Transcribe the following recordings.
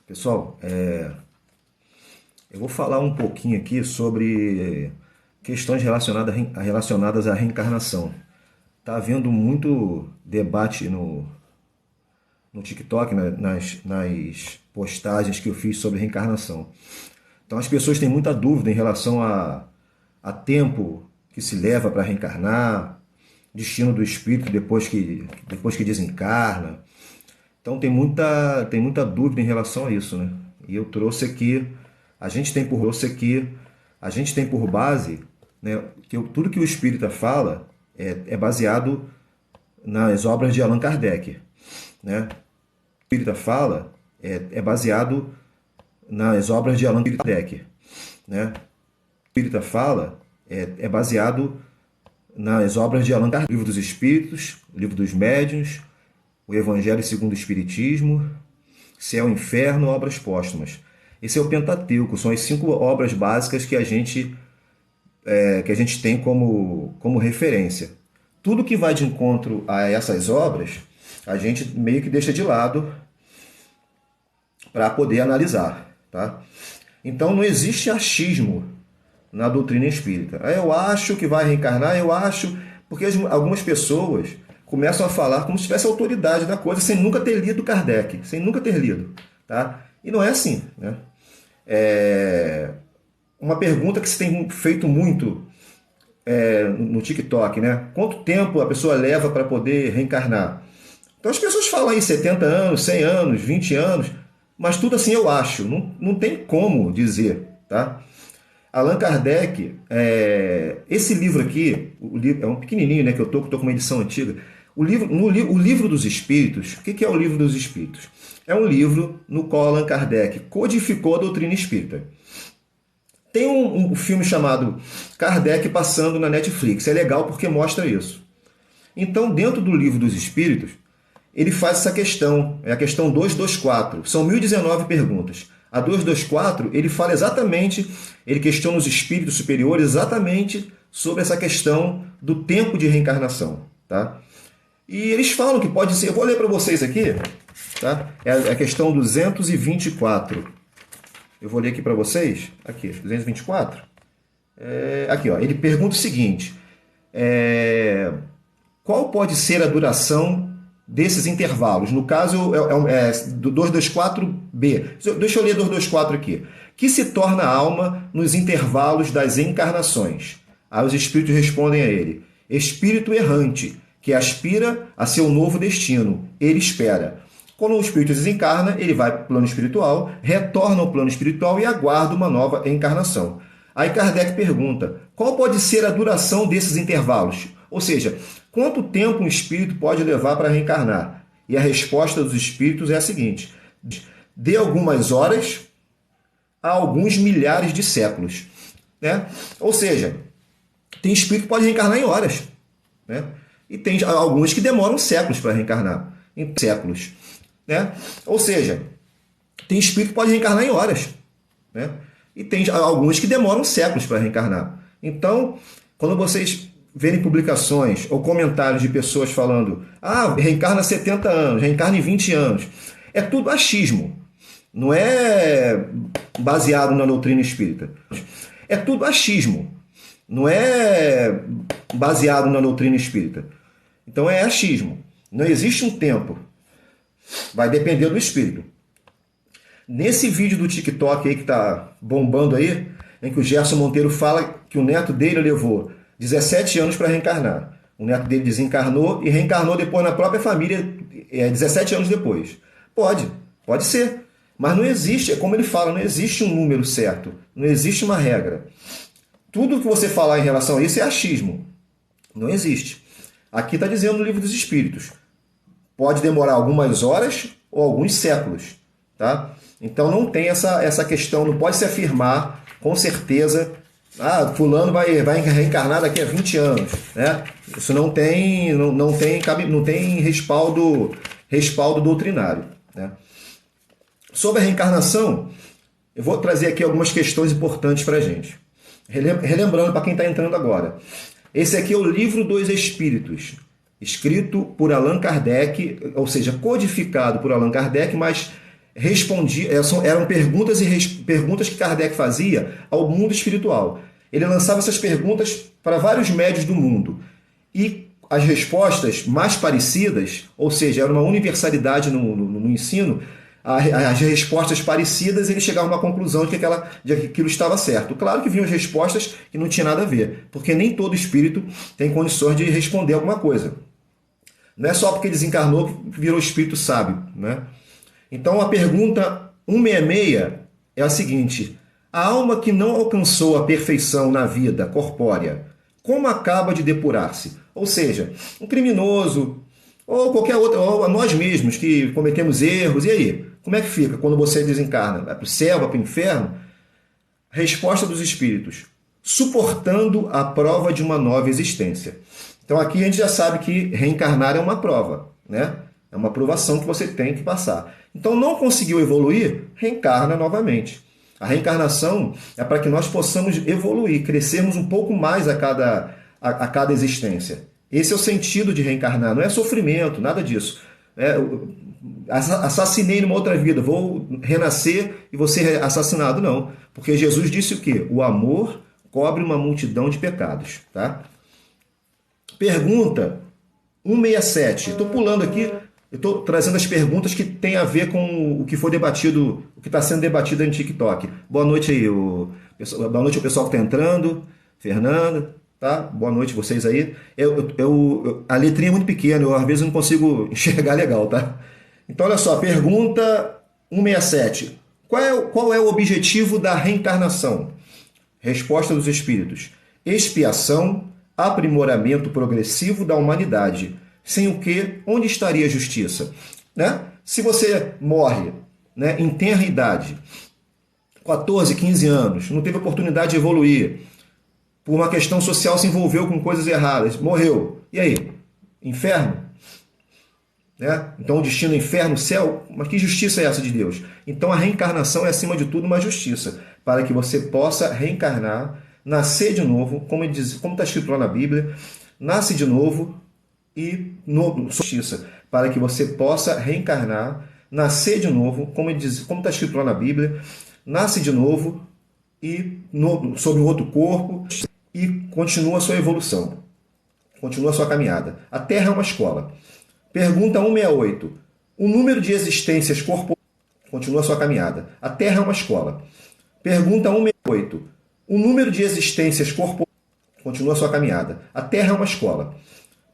Pessoal, eu vou falar um pouquinho aqui sobre questões relacionadas à reencarnação. Está havendo muito debate no TikTok, nas postagens que eu fiz sobre reencarnação. Então as pessoas têm muita dúvida em relação a tempo que se leva para reencarnar, destino do espírito depois que desencarna. Então tem muita dúvida em relação a isso, né? E eu trouxe aqui, a gente tem por base, né, que tudo que o espírita fala é baseado nas obras de Allan Kardec, né? O espírita fala é baseado nas obras de Allan Kardec, né? O espírita fala é baseado nas obras de Allan Kardec, o Livro dos Espíritos, o Livro dos Médiuns, o Evangelho segundo o Espiritismo, Céu e Inferno, obras póstumas. Esse é o Pentateuco, são as 5 obras básicas que a gente tem como referência. Tudo que vai de encontro a essas obras, a gente meio que deixa de lado para poder analisar, tá? Então não existe achismo na doutrina espírita. Eu acho que vai reencarnar, eu acho, porque algumas pessoas começam a falar como se tivesse autoridade da coisa, sem nunca ter lido Kardec, sem nunca ter lido, tá? E não é assim, né? Uma pergunta que se tem feito muito no TikTok, né? Quanto tempo a pessoa leva para poder reencarnar? Então as pessoas falam aí 70 anos, 100 anos, 20 anos, mas tudo assim eu acho, não tem como dizer, tá? Allan Kardec, esse livro aqui, o livro, é um pequenininho, né, que eu tô com uma edição antiga. O Livro dos Espíritos, o que é o Livro dos Espíritos? É um livro no qual Allan Kardec codificou a doutrina espírita. Tem um filme chamado Kardec Passando na Netflix, é legal porque mostra isso. Então, dentro do Livro dos Espíritos, ele faz essa questão, é a questão 224, são 1019 perguntas. A 224, ele fala exatamente, ele questiona os espíritos superiores exatamente sobre essa questão do tempo de reencarnação, tá? E eles falam que pode ser, eu vou ler para vocês aqui, tá? É a questão 224. Eu vou ler aqui para vocês, aqui, 224. Aqui, ó, ele pergunta o seguinte, qual pode ser a duração desses intervalos? No caso, do 224b. Deixa eu ler 224 aqui. Que se torna alma nos intervalos das encarnações? Aí os espíritos respondem a ele. Espírito errante, que aspira a seu novo destino. Ele espera. Quando o espírito desencarna, ele vai para o plano espiritual, retorna ao plano espiritual e aguarda uma nova encarnação. Aí Kardec pergunta, qual pode ser a duração desses intervalos? Ou seja, quanto tempo um espírito pode levar para reencarnar? E a resposta dos espíritos é a seguinte, de algumas horas a alguns milhares de séculos, né? Ou seja, tem espírito que pode reencarnar em horas, né? E tem alguns que demoram séculos para reencarnar, em séculos, né? Ou seja, tem espírito que pode reencarnar em horas, né? E tem alguns que demoram séculos para reencarnar. Então, quando vocês verem publicações ou comentários de pessoas falando reencarna 70 anos, reencarna em 20 anos, é tudo achismo. Não é baseado na doutrina espírita. É tudo achismo. Não é baseado na doutrina espírita. Então é achismo. Não existe um tempo. Vai depender do espírito. Nesse vídeo do TikTok aí que está bombando aí, em que o Gerson Monteiro fala que o neto dele levou 17 anos para reencarnar. O neto dele desencarnou e reencarnou depois na própria família 17 anos depois. Pode ser. Mas não existe, é como ele fala, não existe um número certo. Não existe uma regra. Tudo que você falar em relação a isso é achismo. Não existe. Aqui está dizendo no Livro dos Espíritos. Pode demorar algumas horas ou alguns séculos, tá? Então não tem essa questão, não pode se afirmar com certeza, fulano vai reencarnar daqui a 20 anos, né? Isso não tem respaldo doutrinário, né? Sobre a reencarnação, eu vou trazer aqui algumas questões importantes para a gente. Relembrando para quem está entrando agora. Esse aqui é o Livro dos Espíritos, escrito por Allan Kardec, ou seja, codificado por Allan Kardec, mas eram perguntas que Kardec fazia ao mundo espiritual. Ele lançava essas perguntas para vários médios do mundo. E as respostas mais parecidas, ou seja, era uma universalidade no ensino, as respostas parecidas, ele chegava a uma conclusão de que aquilo estava certo. Claro que vinham as respostas que não tinha nada a ver, porque nem todo espírito tem condições de responder alguma coisa. Não é só porque desencarnou que virou espírito sábio, né? Então a pergunta 166 é a seguinte: a alma que não alcançou a perfeição na vida corpórea, como acaba de depurar-se? Ou seja, um criminoso, ou qualquer outro, ou nós mesmos que cometemos erros, e aí? Como é que fica quando você desencarna? Vai para o céu, vai para o inferno? Resposta dos espíritos: suportando a prova de uma nova existência. Então aqui a gente já sabe que reencarnar é uma prova, né? É uma provação que você tem que passar. Então não conseguiu evoluir, reencarna novamente. A reencarnação é para que nós possamos evoluir, crescermos um pouco mais a cada existência. Esse é o sentido de reencarnar, não é sofrimento, nada disso. Assassinei numa outra vida, vou renascer e vou ser assassinado, não. Porque Jesus disse o quê? O amor cobre uma multidão de pecados. Tá? Pergunta 167. Estou pulando aqui, eu estou trazendo as perguntas que têm a ver com o que foi debatido, o que está sendo debatido no TikTok. Boa noite aí, boa noite ao pessoal que está entrando, Fernanda. Tá? Boa noite vocês aí. A letrinha é muito pequena, eu às vezes não consigo enxergar legal, tá? Então, olha só, pergunta 167. Qual é o objetivo da reencarnação? Resposta dos espíritos: expiação, aprimoramento progressivo da humanidade. Sem o que, onde estaria a justiça? Né? Se você morre, né, em tenra idade, 14, 15 anos, não teve oportunidade de evoluir, por uma questão social se envolveu com coisas erradas, morreu. E aí? Inferno? Né? Então o destino é inferno, céu? Mas que justiça é essa de Deus? Então a reencarnação é acima de tudo uma justiça, para que você possa reencarnar, nascer de novo, como está escrito lá na Bíblia, nasce de novo e justiça, para que você possa reencarnar, nascer de novo, como está escrito lá na Bíblia, nasce de novo e sobre um outro corpo, e continua a sua evolução, continua a sua caminhada. A Terra é uma escola. Pergunta 168. O número de existências corporais continua a sua caminhada. A Terra é uma escola. Pergunta 168. O número de existências corporais continua a sua caminhada. A Terra é uma escola.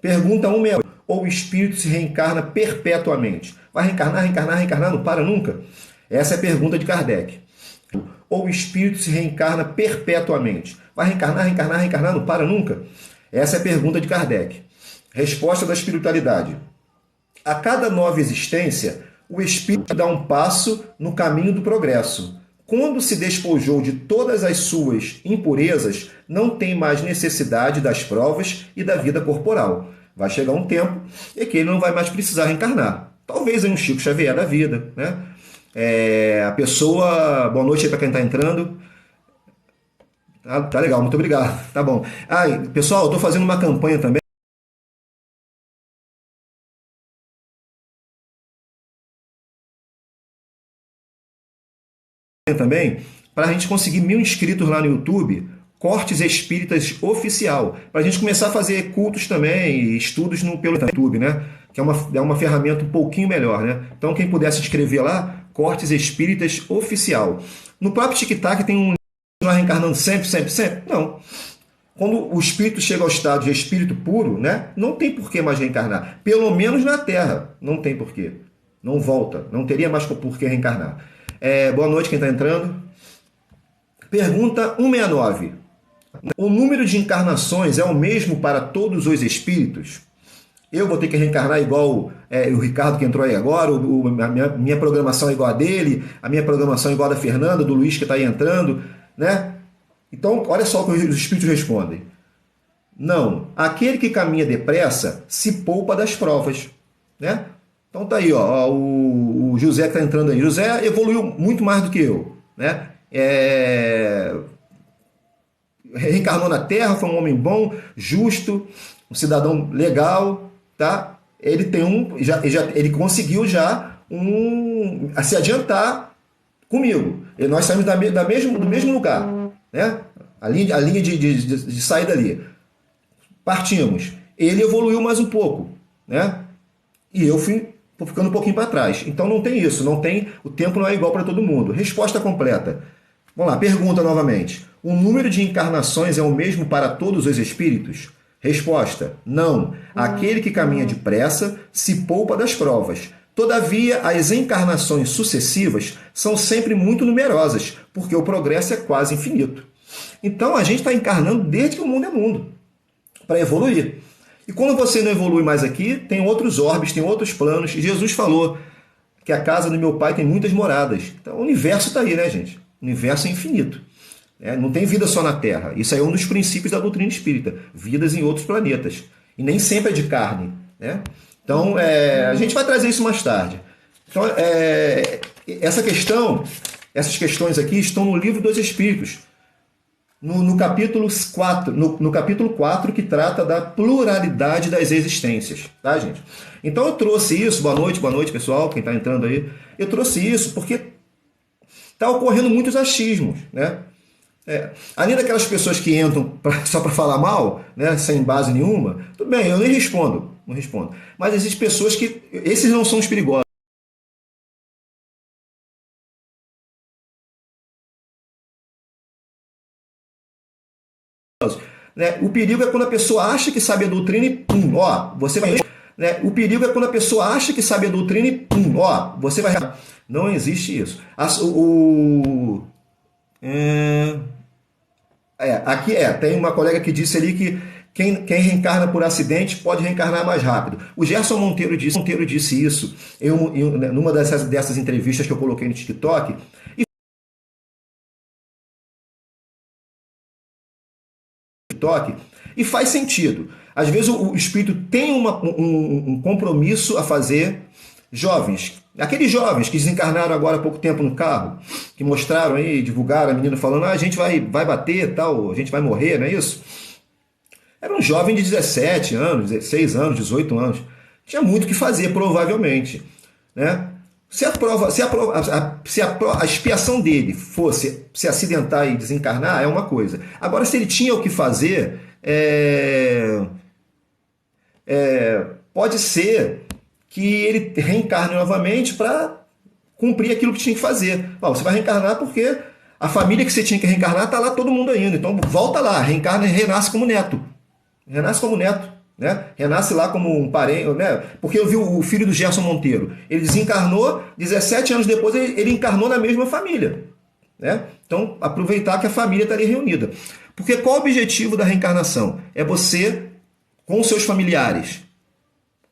Pergunta 168. Ou o espírito se reencarna perpetuamente? Vai reencarnar, reencarnar, reencarnar, não para nunca? Essa é a pergunta de Kardec. Ou o espírito se reencarna perpetuamente? Vai reencarnar, reencarnar, reencarnar, não para nunca? Essa é a pergunta de Kardec. Resposta da espiritualidade: a cada nova existência, o espírito dá um passo no caminho do progresso. Quando se despojou de todas as suas impurezas, não tem mais necessidade das provas e da vida corporal. Vai chegar um tempo em que ele não vai mais precisar reencarnar. Talvez em um Chico Xavier da vida, né? A pessoa... Boa noite aí para quem está entrando. Tá legal, muito obrigado. Tá bom. Pessoal, eu estou fazendo uma campanha também. Para a gente conseguir 1000 inscritos lá no YouTube, Cortes Espíritas Oficial, para a gente começar a fazer cultos também, estudos pelo YouTube, né? Que é uma ferramenta um pouquinho melhor, né? Então quem puder se inscrever lá, Cortes Espíritas Oficial. No próprio TikTok tem um reencarnando sempre, sempre, sempre? Não. Quando o espírito chega ao estado de espírito puro, né? Não tem por que mais reencarnar. Pelo menos na Terra, não tem por quê. Não volta, não teria mais por que reencarnar. Boa noite quem está entrando. Pergunta 169. O número de encarnações é o mesmo para todos os espíritos? Eu vou ter que reencarnar igual o Ricardo que entrou aí agora, a minha programação é igual a dele, a minha programação é igual a da Fernanda, do Luiz que está aí entrando, né? Então, olha só o que os espíritos respondem. Não, aquele que caminha depressa se poupa das provas, né? Então tá aí, ó, o José que está entrando aí. José evoluiu muito mais do que eu, né? Reencarnou na Terra, foi um homem bom, justo, um cidadão legal, tá? Ele tem ele conseguiu já a se adiantar comigo. E nós saímos do mesmo lugar, né? A linha de saída ali. Partimos. Ele evoluiu mais um pouco, né? E eu fui ficando um pouquinho para trás. Então não tem isso, o tempo não é igual para todo mundo. Resposta completa. Vamos lá, pergunta novamente. O número de encarnações é o mesmo para todos os espíritos? Resposta: não. Aquele que caminha depressa se poupa das provas. Todavia, as encarnações sucessivas são sempre muito numerosas, porque o progresso é quase infinito. Então a gente está encarnando desde que o mundo é mundo, para evoluir. E quando você não evolui mais aqui, tem outros orbes, tem outros planos. E Jesus falou que a casa do meu pai tem muitas moradas. Então o universo está aí, né, gente? O universo é infinito. Não tem vida só na Terra. Isso aí é um dos princípios da doutrina espírita. Vidas em outros planetas. E nem sempre é de carne, né? Então, a gente vai trazer isso mais tarde. Então, essas questões aqui estão no Livro dos Espíritos, no capítulo 4, no capítulo 4, que trata da pluralidade das existências, tá, gente? Então eu trouxe isso, boa noite, pessoal, quem está entrando aí. Eu trouxe isso porque está ocorrendo muitos achismos, né? Além daquelas pessoas que entram só para falar mal, né, sem base nenhuma, tudo bem, eu nem respondo, não respondo. Mas existem pessoas que, esses não são os perigosos. Né? O perigo é quando a pessoa acha que sabe a doutrina e pum, ó, você vai... Né? O perigo é quando a pessoa acha que sabe a doutrina e pum, ó, você vai... Não existe isso. Aqui tem uma colega que disse ali que quem reencarna por acidente pode reencarnar mais rápido. O Gerson Monteiro disse isso numa dessas entrevistas que eu coloquei no TikTok. E faz sentido. Às vezes o espírito tem um compromisso a fazer. Jovens, aqueles jovens que desencarnaram agora há pouco tempo no carro, que mostraram aí, divulgaram a menina falando, a gente vai bater, tal, a gente vai morrer, não é isso? Era um jovem de 17 anos, 16 anos, 18 anos. Tinha muito o que fazer, provavelmente, né? Se a expiação dele fosse se acidentar e desencarnar, é uma coisa. Agora, se ele tinha o que fazer, pode ser que ele reencarne novamente para cumprir aquilo que tinha que fazer. Você vai reencarnar porque a família que você tinha que reencarnar está lá todo mundo ainda. Então volta lá, reencarna e renasce como neto. Renasce como neto. Né? Renasce lá como um parente, né? Porque eu vi o filho do Gerson Monteiro. Ele desencarnou, 17 anos depois ele encarnou na mesma família. Né? Então, aproveitar que a família está ali reunida. Porque qual o objetivo da reencarnação? É você, com os seus familiares,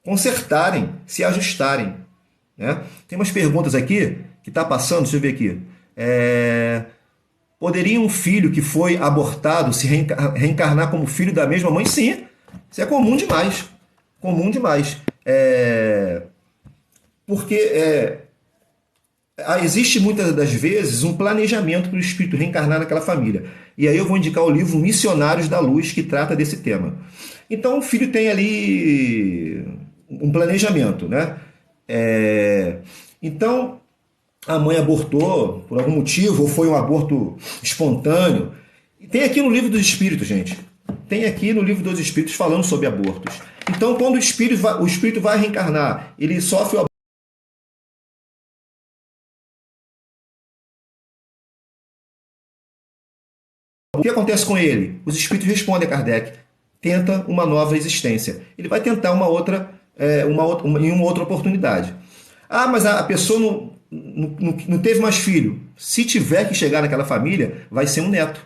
consertarem, se ajustarem. Né? Tem umas perguntas aqui que está passando, deixa eu ver aqui. Poderia um filho que foi abortado se reencarnar como filho da mesma mãe? Sim. Isso é comum demais. Comum demais. Porque existe muitas das vezes um planejamento para o espírito reencarnar naquela família. E aí eu vou indicar o livro Missionários da Luz, que trata desse tema. Então o filho tem ali um planejamento, né? Então a mãe abortou por algum motivo, ou foi um aborto espontâneo. E tem aqui no Livro dos Espíritos, gente. Tem aqui no Livro dos Espíritos falando sobre abortos. Então, quando o espírito vai reencarnar, ele sofre o aborto. O que acontece com ele? Os espíritos respondem a Kardec. Tenta uma nova existência. Ele vai tentar em uma outra oportunidade. Mas a pessoa não teve mais filho. Se tiver que chegar naquela família, vai ser um neto.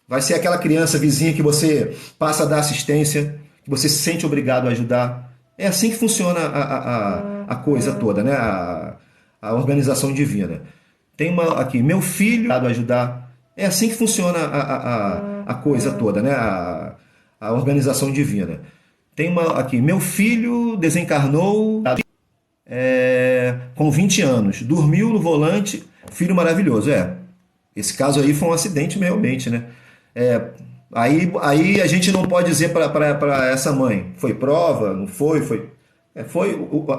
Vai ser aquela criança vizinha que você passa a dar assistência, que você se sente obrigado a ajudar. É assim que funciona a coisa toda, né? A organização divina. Tem uma aqui, meu filho a ajudar. É assim que funciona a coisa toda, né? A organização divina. Tem uma aqui, meu filho desencarnou com 20 anos, dormiu no volante, filho maravilhoso. Esse caso aí foi um acidente realmente, né? Aí a gente não pode dizer para essa mãe, foi prova, não foi,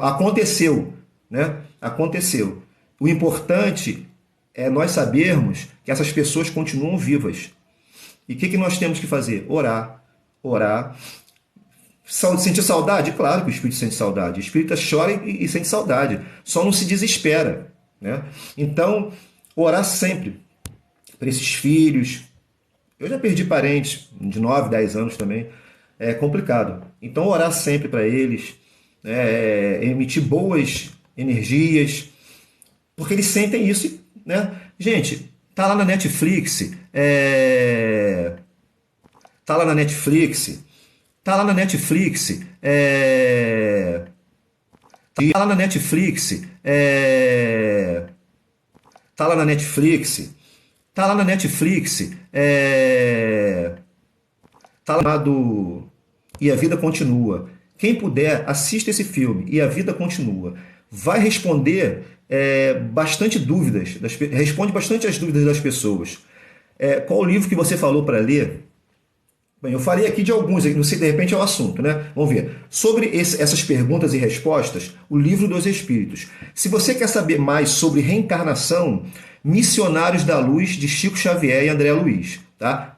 aconteceu. né? Aconteceu. O importante é nós sabermos que essas pessoas continuam vivas. E o que nós temos que fazer? Orar, orar. Sentir saudade? Claro que o espírito sente saudade. O espírito chora e sente saudade. Só não se desespera, né? Então, orar sempre para esses filhos. Eu já perdi parentes de 9, 10 anos também. É complicado. Então, orar sempre para eles, emitir boas energias, porque eles sentem isso, né? Gente, tá lá na Netflix, tá lá na Netflix, tá lá na Netflix, tá lá na Netflix, tá lá na Netflix, tá lá na Netflix, tá lá do E a Vida Continua. Quem puder, assista esse filme, E a Vida Continua. Vai responder bastante dúvidas, responde bastante as dúvidas das pessoas. Qual o livro que você falou para ler? Bem, eu falei aqui de alguns, não sei, de repente é o assunto, né? Vamos ver. Sobre essas perguntas e respostas, o Livro dos Espíritos. Se você quer saber mais sobre reencarnação, Missionários da Luz, de Chico Xavier e André Luiz. Tá?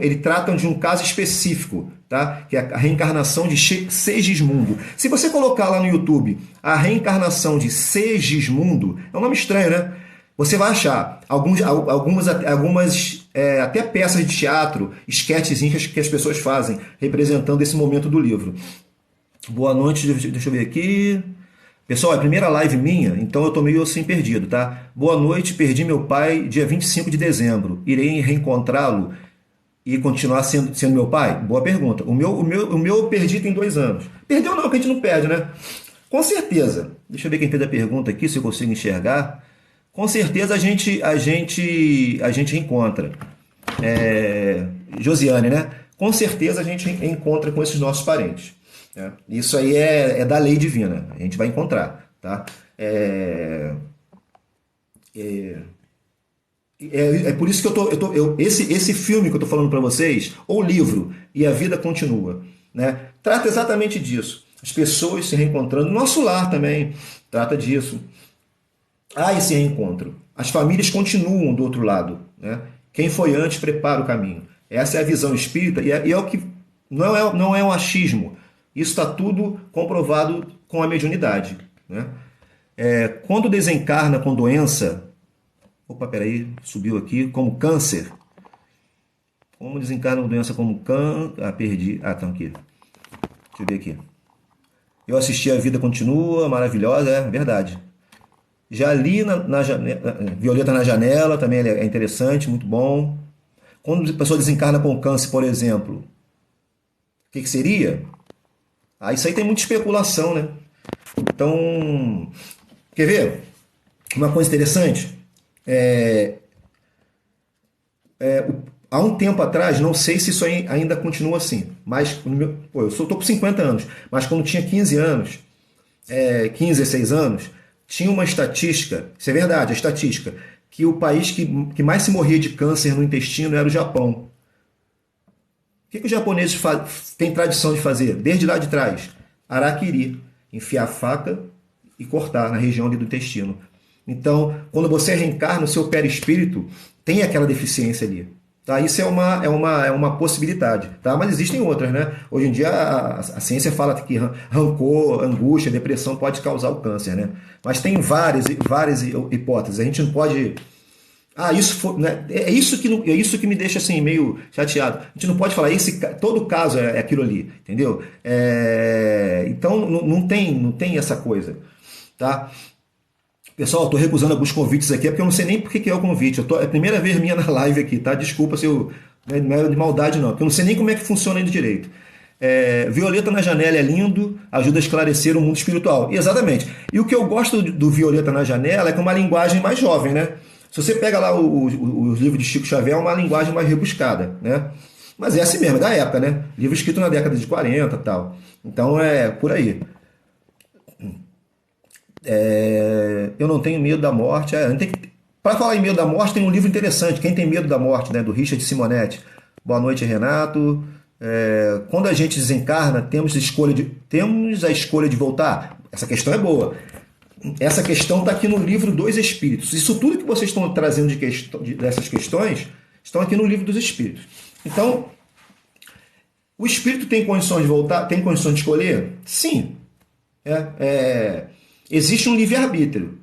Eles tratam de um caso específico, tá? Que é a reencarnação de Segismundo. Se você colocar lá no YouTube a reencarnação de Segismundo, é um nome estranho, né? Você vai achar algumas até peças de teatro, esquetezinhos que as pessoas fazem, representando esse momento do livro. Boa noite, deixa eu ver aqui. Pessoal, é a primeira live minha, então eu tô meio assim perdido, tá? Boa noite, perdi meu pai dia 25 de dezembro. Irei reencontrá-lo e continuar sendo meu pai? Boa pergunta. O meu eu perdi tem 2 anos. Perdeu não, que a gente não perde, né? Com certeza. Deixa eu ver quem fez a pergunta aqui, se eu consigo enxergar. Com certeza a gente reencontra. Josiane, né? Com certeza a gente encontra com esses nossos parentes. Isso aí é da lei divina, a gente vai encontrar, tá? É por isso que esse filme que eu estou falando para vocês, ou livro, E a Vida Continua, né? Trata exatamente disso. As pessoas se reencontrando, nosso lar também trata disso. Há esse reencontro. As famílias continuam do outro lado, né? Quem foi antes prepara o caminho. Essa é a visão espírita e é o que não é um achismo. Isso está tudo comprovado com a mediunidade, né? Quando desencarna com doença... Opa, peraí, subiu aqui. Como câncer. Como desencarna com doença como câncer... perdi. Tá aqui. Deixa eu ver aqui. Eu assisti A Vida Continua, maravilhosa, é verdade. Já li Violeta na Janela, também é interessante, muito bom. Quando a pessoa desencarna com câncer, por exemplo, o que seria? Isso aí tem muita especulação, né? Então, quer ver? Uma coisa interessante. Há um tempo atrás, não sei se isso ainda continua assim, mas eu estou com 50 anos, mas quando tinha 15 anos, 15, 16 anos, tinha uma estatística, isso é verdade, a estatística, que o país que mais se morria de câncer no intestino era o Japão. O que os japoneses têm tradição de fazer? Desde lá de trás, harakiri, enfiar a faca e cortar na região ali do intestino. Então, quando você reencarna, o seu perispírito tem aquela deficiência ali. Tá? Isso é uma possibilidade. Tá? Mas existem outras, né? Hoje em dia a ciência fala que rancor, angústia, depressão pode causar o câncer, né? Mas tem várias hipóteses. A gente não pode... isso foi, né? É isso que me deixa assim meio chateado. A gente não pode falar todo caso é aquilo ali, entendeu? Então não tem essa coisa, tá? Pessoal, eu tô recusando alguns convites aqui, porque eu não sei nem por que é o convite. É a primeira vez minha na live aqui, tá? Desculpa se eu... Não é de maldade não, porque eu não sei nem como é que funciona ainda direito. Violeta na Janela é lindo, ajuda a esclarecer o mundo espiritual. Exatamente. E o que eu gosto do Violeta na Janela é que é uma linguagem mais jovem, né? Se você pega lá os livros de Chico Xavier, é uma linguagem mais rebuscada, né? Mas é assim mesmo, é da época, né? Livro escrito na década de 40 e tal. Então é por aí. Eu não tenho medo da morte. Para falar em medo da morte, tem um livro interessante, Quem Tem Medo da Morte, né? Do Richard Simonetti. Boa noite, Renato. Quando a gente desencarna, temos a escolha de voltar? Essa questão é boa. essa questão está aqui no livro dos Espíritos. Isso tudo que vocês estão trazendo dessas questões estão aqui no livro dos Espíritos. Então, o espírito tem condições de voltar? Tem condições de escolher? Sim. Existe um livre-arbítrio.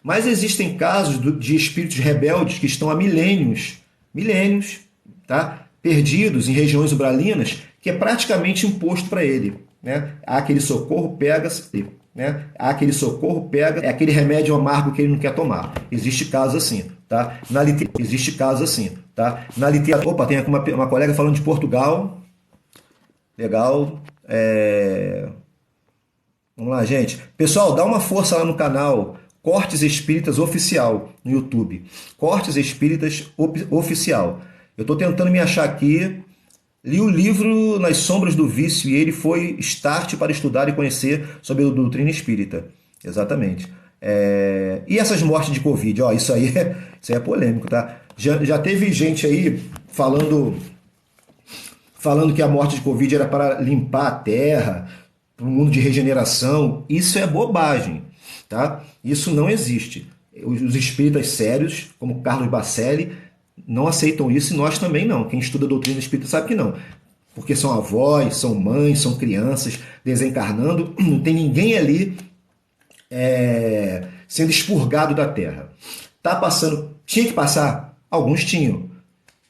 Mas existem casos de espíritos rebeldes que estão há milênios, tá? Perdidos em regiões umbralinas, que é praticamente imposto para ele. Né? Há aquele socorro, pega-se. Né? Há aquele socorro, pega, é aquele remédio amargo que ele não quer tomar. Existe casos assim. Tá? Existe casos assim. Tá? Na literatura. Opa, tem aqui uma colega falando de Portugal. Legal. Vamos lá, gente. Pessoal, dá uma força lá no canal Cortes Espíritas Oficial no YouTube. Cortes Espíritas Oficial. Eu estou tentando me achar aqui. Li o livro Nas Sombras do Vício e ele foi start para estudar e conhecer sobre a doutrina espírita. Exatamente. E essas mortes de Covid? Ó, isso aí é polêmico, tá? Já teve gente aí falando que a morte de Covid era para limpar a terra, para um mundo de regeneração. Isso é bobagem, tá? Isso não existe. Os espíritas sérios, como Carlos Bacelli, não aceitam isso e nós também não. Quem estuda a doutrina espírita sabe que não. Porque são avós, são mães, são crianças desencarnando. Não tem ninguém ali sendo expurgado da terra. Tá passando. Tinha que passar? Alguns tinham.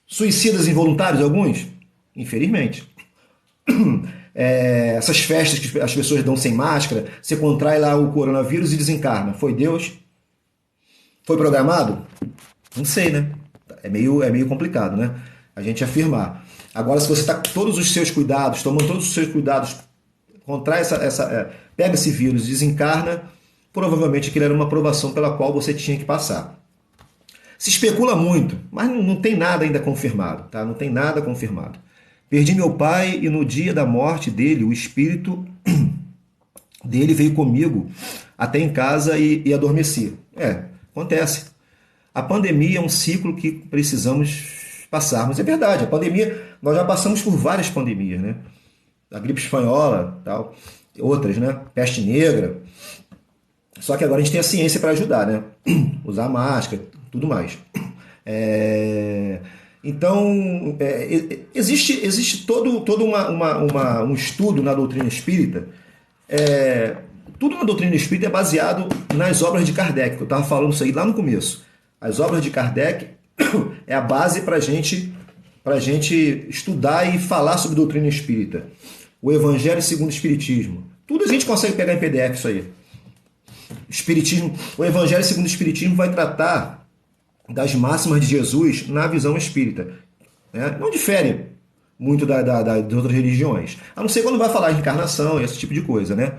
Suicidas involuntários? Alguns? Infelizmente. Essas festas que as pessoas dão sem máscara, você contrai lá o coronavírus e desencarna. Foi Deus? Foi programado? Não sei, né? É meio complicado, né? A gente afirmar. Agora, se você está com todos os seus cuidados, tomando todos os seus cuidados, contrai pega esse vírus, desencarna, provavelmente aquilo era uma provação pela qual você tinha que passar. Se especula muito, mas não tem nada ainda confirmado, tá? Não tem nada confirmado. Perdi meu pai e no dia da morte dele, o espírito dele veio comigo até em casa e adormeci. Acontece. A pandemia é um ciclo que precisamos passarmos. É verdade, a pandemia, nós já passamos por várias pandemias, né? A gripe espanhola, tal, outras, né? Peste negra. Só que agora a gente tem a ciência para ajudar, né? Usar máscara, tudo mais. Então, existe todo um estudo na doutrina espírita. Tudo na doutrina espírita é baseado nas obras de Kardec, que eu estava falando isso aí lá no começo. As obras de Kardec é a base para a gente estudar e falar sobre doutrina espírita. O Evangelho segundo o Espiritismo. Tudo a gente consegue pegar em PDF isso aí. O Evangelho segundo o Espiritismo vai tratar das máximas de Jesus na visão espírita. Né? Não difere muito das outras religiões. A não ser quando vai falar de encarnação e esse tipo de coisa, né?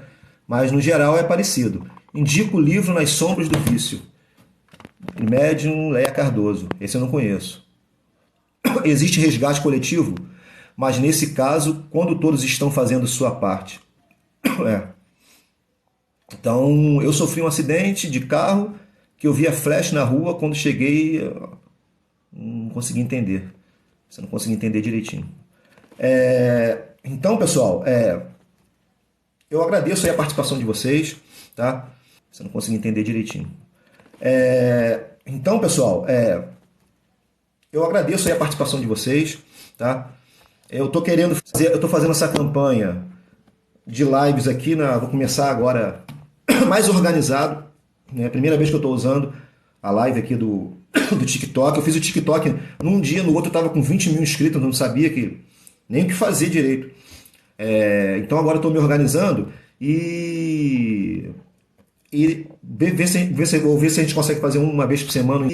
Mas no geral é parecido. Indico o livro Nas Sombras do Vício. Médium Leia Cardoso. Esse eu não conheço. Existe resgate coletivo, mas nesse caso, quando todos estão fazendo sua parte. Então, eu sofri um acidente de carro que eu via flash na rua, quando cheguei, não consegui entender. Você não consegui entender direitinho. Então, pessoal, eu agradeço aí a participação de vocês, tá? Você não consegui entender direitinho. Então, pessoal, eu agradeço aí a participação de vocês, tá? Eu tô fazendo essa campanha de lives aqui, vou começar agora mais organizado, né? Primeira vez que eu estou usando a live aqui do TikTok. Eu fiz o TikTok num dia, no outro eu estava com 20 mil inscritos, não sabia nem o que fazer direito. Então agora eu estou me organizando e ver se a gente consegue fazer uma vez por semana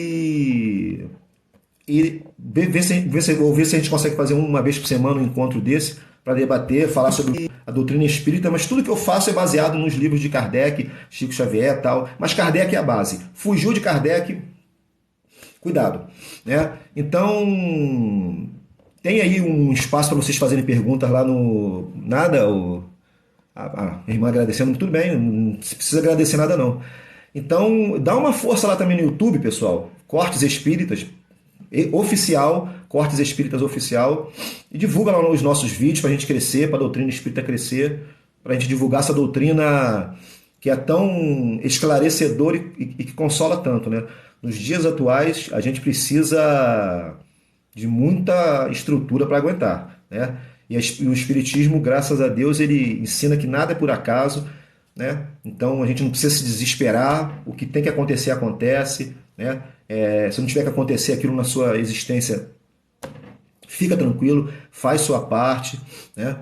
ver se a gente consegue fazer uma vez por semana um encontro desse para debater, falar sobre a doutrina espírita, mas tudo que eu faço é baseado nos livros de Kardec, Chico Xavier e tal, mas Kardec é a base. Fugiu de Kardec, cuidado, né? Então, tem aí um espaço para vocês fazerem perguntas lá no... a irmã agradecendo, tudo bem, não precisa agradecer nada não. Então, dá uma força lá também no YouTube, pessoal, Cortes Espíritas Oficial, Cortes Espíritas Oficial, e divulga lá os nossos vídeos para a gente crescer, para a doutrina espírita crescer, para a gente divulgar essa doutrina que é tão esclarecedor e que consola tanto, né? Nos dias atuais, a gente precisa de muita estrutura para aguentar, né? E o Espiritismo, graças a Deus, ele ensina que nada é por acaso, né? Então a gente não precisa se desesperar, o que tem que acontecer, acontece, né? Se não tiver que acontecer aquilo na sua existência, fica tranquilo, faz sua parte, né?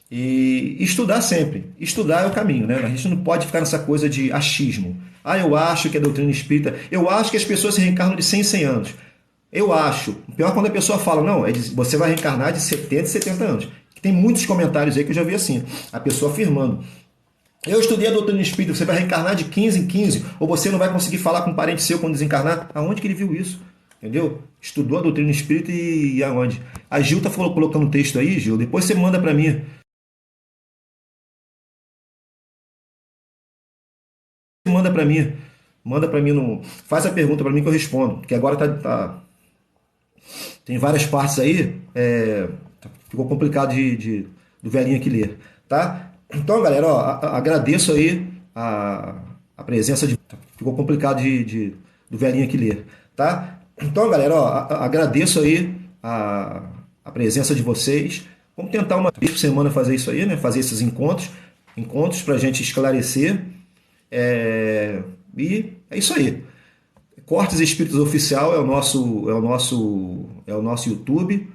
E estudar sempre. Estudar é o caminho, né? A gente não pode ficar nessa coisa de achismo. Ah, eu acho que a doutrina espírita... Eu acho que as pessoas se reencarnam de 100 em 100 anos. Eu acho. O pior é quando a pessoa fala, não, você vai reencarnar de 70 e 70 anos. Tem muitos comentários aí que eu já vi assim. A pessoa afirmando. Eu estudei a doutrina espírita, você vai reencarnar de 15 em 15, ou você não vai conseguir falar com um parente seu quando desencarnar. Aonde que ele viu isso? Entendeu? Estudou a doutrina espírita e aonde? A Gil tá colocando um texto aí, Gil, depois você manda para mim. Manda para mim. Manda para mim no. Faz a pergunta para mim que eu respondo. Porque agora tem várias partes aí. Ficou complicado do velhinho aqui ler. Tá? Então, galera, ó, agradeço aí a presença de. Ficou complicado do velhinho aqui ler. Tá? Então, galera, ó, agradeço aí a presença de vocês. Vamos tentar uma vez por semana fazer isso aí, né? Fazer esses encontros para a gente esclarecer. E é isso aí. Cortes Espíritos Oficial é o nosso YouTube.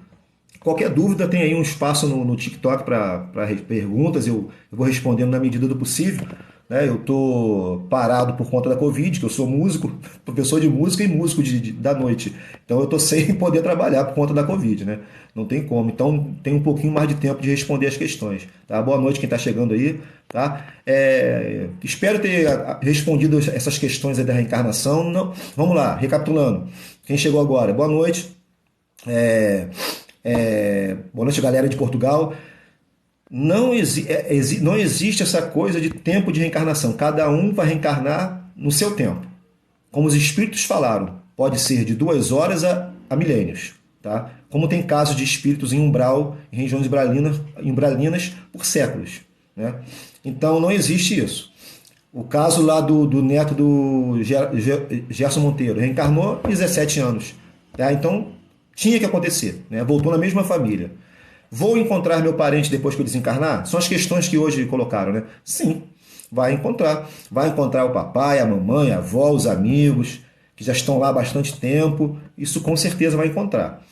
Qualquer dúvida tem aí um espaço no TikTok para perguntas. Eu vou respondendo na medida do possível. Né? Eu estou parado por conta da Covid, que eu sou músico, professor de música e músico da noite. Então eu estou sem poder trabalhar por conta da Covid, né? Não tem como. Então tem um pouquinho mais de tempo de responder as questões. Tá? Boa noite quem está chegando aí. Tá? Espero ter respondido essas questões aí da reencarnação. Não, vamos lá, recapitulando. Quem chegou agora, boa noite. Boa noite, galera de Portugal. Não existe essa coisa de tempo de reencarnação. Cada um vai reencarnar no seu tempo. Como os espíritos falaram, pode ser de 2 horas a milênios. Tá? Como tem casos de espíritos em umbral, em regiões umbralinas por séculos. Né? Então não existe isso. O caso lá do neto do Gerson Monteiro, reencarnou 17 anos. Tá? Então tinha que acontecer. Né? Voltou na mesma família. Vou encontrar meu parente depois que eu desencarnar? São as questões que hoje colocaram, né? Sim, vai encontrar. Vai encontrar o papai, a mamãe, a avó, os amigos, que já estão lá há bastante tempo. Isso com certeza vai encontrar.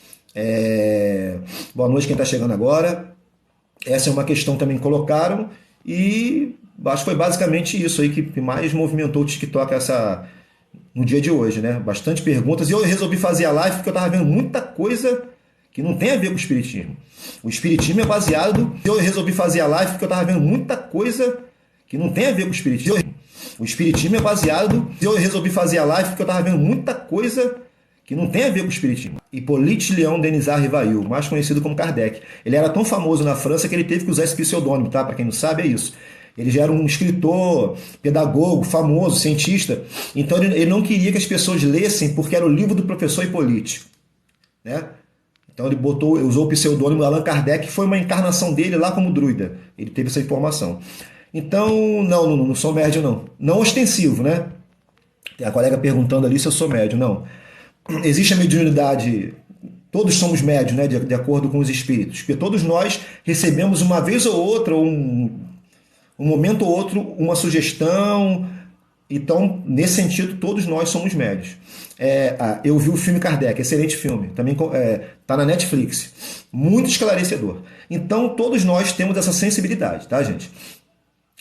Boa noite quem está chegando agora. Essa é uma questão também que colocaram e acho que foi basicamente isso aí que mais movimentou o TikTok no dia de hoje, né? Bastante perguntas. E eu resolvi fazer a live porque eu estava vendo muita coisa que não tem a ver com o Espiritismo. O Espiritismo é baseado... Eu resolvi fazer a live porque eu estava vendo muita coisa que não tem a ver com o Espiritismo. O Espiritismo é baseado... Eu resolvi fazer a live porque eu estava vendo muita coisa que não tem a ver com o Espiritismo. Hippolyte Léon Denisard Rivail, mais conhecido como Kardec. Ele era tão famoso na França que ele teve que usar esse pseudônimo, tá? Para quem não sabe, é isso. Ele já era um escritor, pedagogo, famoso, cientista. Então ele não queria que as pessoas lessem porque era o livro do professor Hippolyte. Né? Então ele usou o pseudônimo Allan Kardec, que foi uma encarnação dele lá como druida. Ele teve essa informação. Então, não sou médium, não. Não ostensivo, né? Tem a colega perguntando ali se eu sou médium. Não. Existe a mediunidade, todos somos médios, né? De acordo com os espíritos. Porque todos nós recebemos uma vez ou outra, um momento ou outro, uma sugestão. Então, nesse sentido, todos nós somos médios. Eu vi o filme Kardec, excelente filme, também está na Netflix, muito esclarecedor. Então, todos nós temos essa sensibilidade, tá, gente?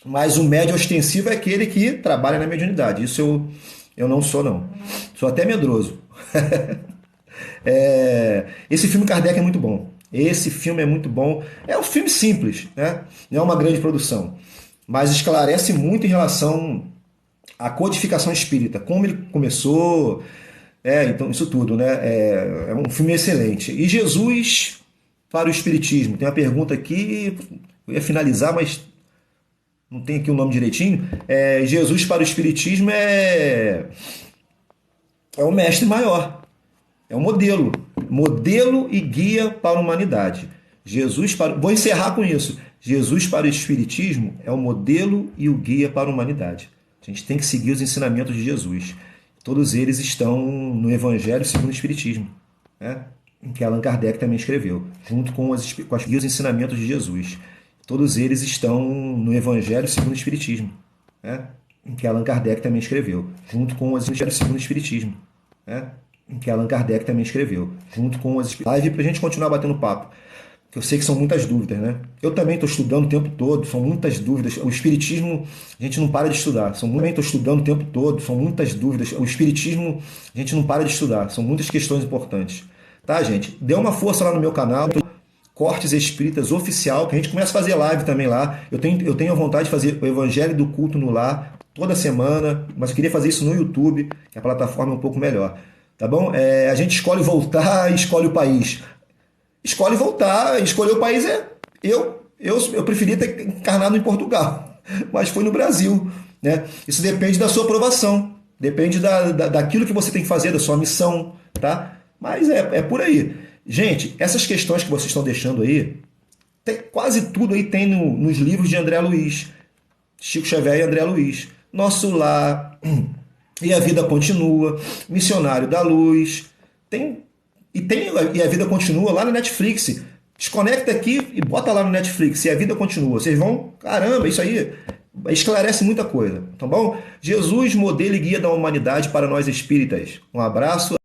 Mas o médio ostensivo é aquele que trabalha na mediunidade. Isso eu não sou, não. Sou até medroso. Esse filme Kardec é muito bom. Esse filme é muito bom. É um filme simples, né? Não é uma grande produção, mas esclarece muito em relação à codificação espírita, como ele começou, então isso tudo, né? É um filme excelente. E Jesus para o Espiritismo. Tem uma pergunta aqui, eu ia finalizar, mas não tem aqui o nome direitinho. Jesus para o Espiritismo é o mestre maior, é um modelo e guia para a humanidade. Vou encerrar com isso. Jesus para o Espiritismo é o modelo e o guia para a humanidade. A gente tem que seguir os ensinamentos de Jesus. Todos eles estão no Evangelho segundo o Espiritismo, né? Em que Allan Kardec também escreveu, junto com os ensinamentos de Jesus. Todos eles estão no Evangelho segundo o Espiritismo, né? Em que Allan Kardec também escreveu, junto com os Evangelhos segundo o Espiritismo, né? Em que Allan Kardec também escreveu, junto com as live para a gente continuar batendo papo. Que eu sei que são muitas dúvidas, né? Eu também estou estudando o tempo todo, são muitas dúvidas. O Espiritismo, a gente não para de estudar. Também estou estudando o tempo todo, são muitas dúvidas. O Espiritismo, a gente não para de estudar, são muitas questões importantes. Tá, gente? Dê uma força lá no meu canal, Cortes Espíritas Oficial, que a gente começa a fazer live também lá. Eu tenho a vontade de fazer o Evangelho do Culto no Lar toda semana, mas eu queria fazer isso no YouTube, que a plataforma é um pouco melhor. Tá bom? A gente escolhe voltar e escolhe o país. Escolhe voltar, escolher o país eu preferia ter encarnado em Portugal, mas foi no Brasil, né? Isso depende da sua aprovação, depende daquilo que você tem que fazer, da sua missão, tá? Mas é por aí. Gente, essas questões que vocês estão deixando aí, quase tudo aí tem nos livros de André Luiz, Chico Xavier e André Luiz. Nosso Lar, E a Vida Continua, Missionário da Luz, e a Vida Continua lá no Netflix. Desconecta aqui e bota lá no Netflix. E a Vida Continua. Vocês vão... Caramba, isso aí esclarece muita coisa. Tá bom? Jesus, modelo e guia da humanidade para nós espíritas. Um abraço.